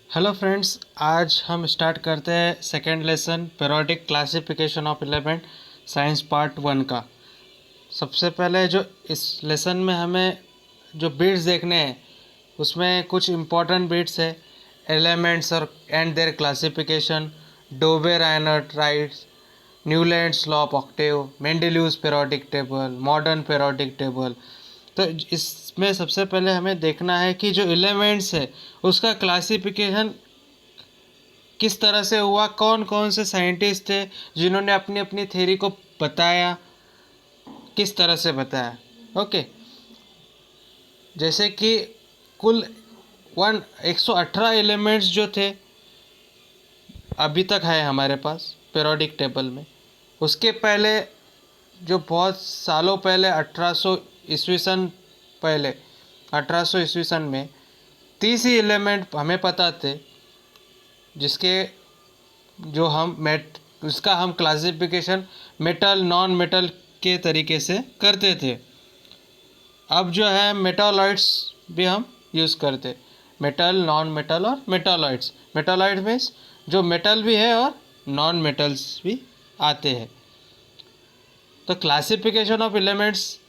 Hello friends, आज हम start करते हैं second lesson periodic classification of element science part 1 का। सबसे पहले जो इस लेसन में हमें जो बिट्स देखने हैं उसमें कुछ इम्पोर्टेंट बिट्स है। एलिमेंट्स और and their classification, Dobereiner triads, Newlands law of octave, Mendeleev's periodic table, modern periodic table. तो इसमें सबसे पहले हमें देखना है कि जो एलिमेंट्स है उसका क्लासिफिकेशन किस तरह से हुआ, कौन कौन से साइंटिस्ट थे जिन्होंने अपनी अपनी थ्योरी को बताया, किस तरह से बताया। ओके, जैसे कि कुल 118 एलिमेंट्स जो थे अभी तक है हमारे पास पीरियोडिक टेबल में। उसके पहले जो बहुत सालों पहले 1800 ईस्वी सन पहले 1800 ईस्वी सन में 30 ही एलिमेंट हमें पता थे, जिसके जो हम उसका हम क्लासिफिकेशन मेटल नॉन मेटल के तरीके से करते थे। अब जो है मेटालॉइड्स भी हम यूज़ करते, मेटल नॉन मेटल और मेटालॉइड्स। मेटालॉइड मीन्स जो मेटल भी है और नॉन मेटल्स भी आते हैं। तो क्लासिफिकेशन ऑफ एलिमेंट्स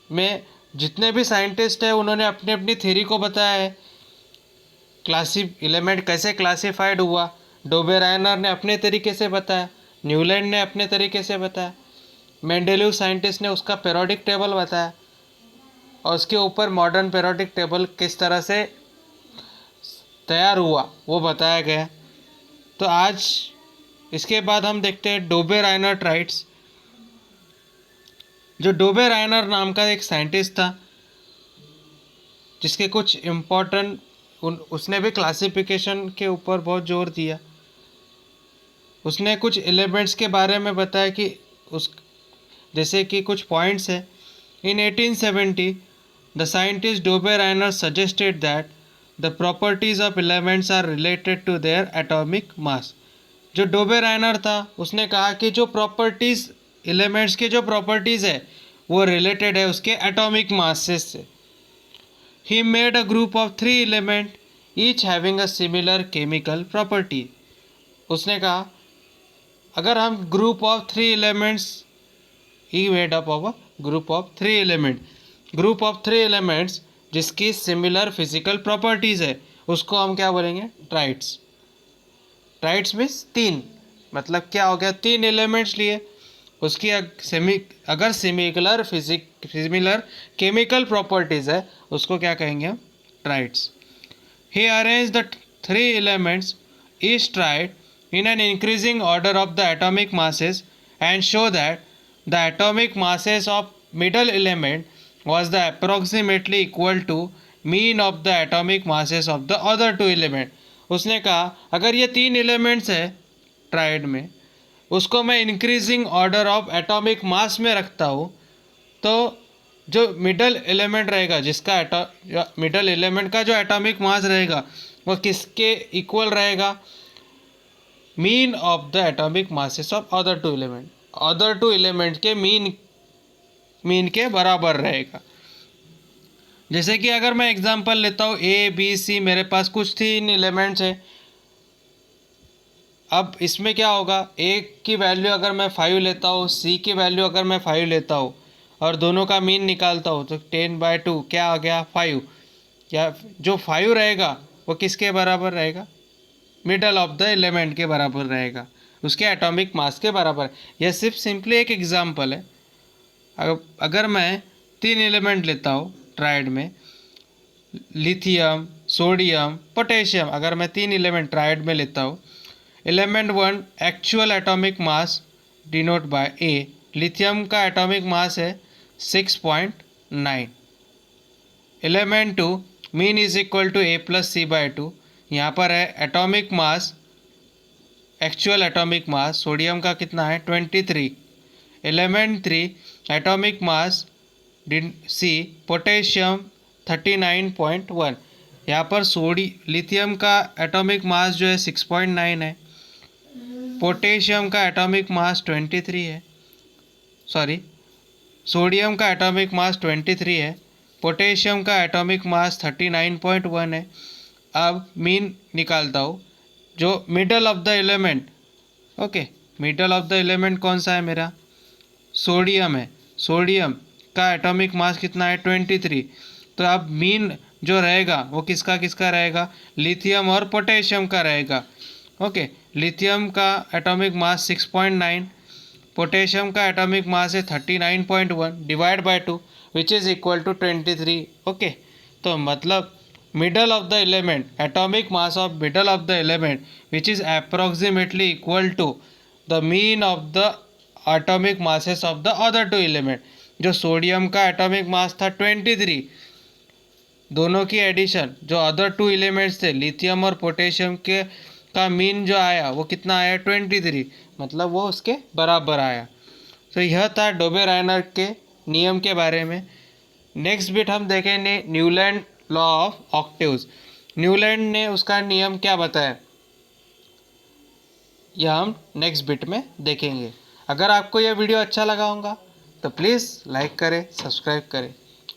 में जितने भी साइंटिस्ट हैं उन्होंने अपनी अपनी थ्योरी को बताया है। एलिमेंट कैसे क्लासिफाइड हुआ, डोबे-राइनर ने अपने तरीके से बताया, न्यूलैंड ने अपने तरीके से बताया, मेंडेलीव साइंटिस्ट ने उसका पीरियोडिक टेबल बताया, और उसके ऊपर मॉडर्न पीरियोडिक टेबल किस तरह से तैयार हुआ वो बताया गया। तो आज इसके बाद हम देखते हैं डोबे-राइनर राइट्स। जो डोबे-राइनर नाम का एक साइंटिस्ट था जिसके कुछ इम्पोर्टेंट उसने भी क्लासिफिकेशन के ऊपर बहुत जोर दिया। उसने कुछ एलिमेंट्स के बारे में बताया कि उस जैसे कि कुछ पॉइंट्स है। In 1870 the scientist Dobereiner suggested that the properties of elements are related to their atomic mass. जो डोबे-राइनर था उसने कहा कि जो प्रॉपर्टीज़ एलिमेंट्स के जो प्रॉपर्टीज़ है वो रिलेटेड है उसके एटॉमिक मासेस से। He made a group of 3 elements, each having a similar chemical property. उसने कहा अगर हम group of 3 elements, he made up of a group of 3 elements, group of 3 elements जिसकी सिमिलर फिजिकल प्रॉपर्टीज़ है उसको हम क्या बोलेंगे, ट्राइड्स। ट्राइड्स मीन्स 3, मतलब क्या हो गया, 3 एलिमेंट्स लिए उसकी अगर सिमिलर केमिकल प्रॉपर्टीज़ है उसको क्या कहेंगे हम, triads. He arrange the 3 elements each tried in an increasing order of the atomic masses and show that the atomic masses of middle element was the approximately equal to mean of the atomic masses of the other 2 element. उसने कहा अगर ये 3 elements है tried में, उसको मैं increasing order of atomic mass में रखता हूँ, तो जो मिडल एलिमेंट रहेगा जिसका मिडल एलिमेंट का जो एटॉमिक मास रहेगा वो किसके इक्वल रहेगा, mean of the atomic masses of other 2 element. Other 2 element के मीन के बराबर रहेगा। जैसे कि अगर मैं एग्जांपल लेता हूँ ए बी सी, मेरे पास कुछ 3 एलिमेंट्स है। अब इसमें क्या होगा, ए की वैल्यू अगर मैं 5 लेता हूँ, सी की वैल्यू अगर मैं 5 लेता हूँ और दोनों का मीन निकालता हूँ तो 10/2 क्या आ गया, 5। क्या जो 5 रहेगा वो किसके बराबर रहेगा, मिडल ऑफ द एलिमेंट के बराबर रहेगा, उसके एटॉमिक मास के बराबर। यह सिर्फ सिंपली एक एग्जांपल है। अगर मैं 3 एलिमेंट लेता हूँ ट्राइड में, लिथियम, सोडियम, पोटेशियम, अगर मैं 3 एलिमेंट ट्राइड में लेता हूँ, element 1 actual atomic mass denote by A. Lithium का एटॉमिक मास है 6.9। Element 2 mean is equal to A plus C by 2। यहाँ पर है atomic mass, actual atomic mass sodium का कितना है 23। Element 3 atomic mass C, potassium 39.1। यहाँ पर लिथियम का एटॉमिक मास जो है 6.9 है, पोटेशियम का एटॉमिक मास 23 है, सोडियम का एटॉमिक मास 23 है, पोटेशियम का एटॉमिक मास 39.1 है, अब मीन निकालता हूँ, जो middle of the element, okay, middle of the element कौन सा है मेरा, सोडियम है। सोडियम का एटॉमिक मास कितना है, 23। तो अब मीन जो रहेगा वो किसका किसका रहेगा, लिथियम और पोटेशियम का रहेगा। ओके, लिथियम का एटॉमिक मास 6.9, पोटेशियम का एटॉमिक मास है 39.1 divide by 2 which is equal to 23। Okay, तो मतलब middle of the element, atomic mass of middle of the element which is approximately equal to the mean of the atomic masses of the other two element. जो sodium का atomic mass था 23, दोनों की addition जो other two elements थे lithium और potassium के का मीन जो आया वो कितना आया, 23, मतलब वो उसके बराबर आया। तो यह था डोबे-रायनर के नियम के बारे में। नेक्स्ट बिट हम देखेंगे Newland law of octaves. Newland ने उसका नियम क्या बताया, यह हम नेक्स्ट बिट में देखेंगे। अगर आपको यह वीडियो अच्छा लगा होगा तो प्लीज़ लाइक करें, सब्सक्राइब करें।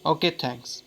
Okay, thanks.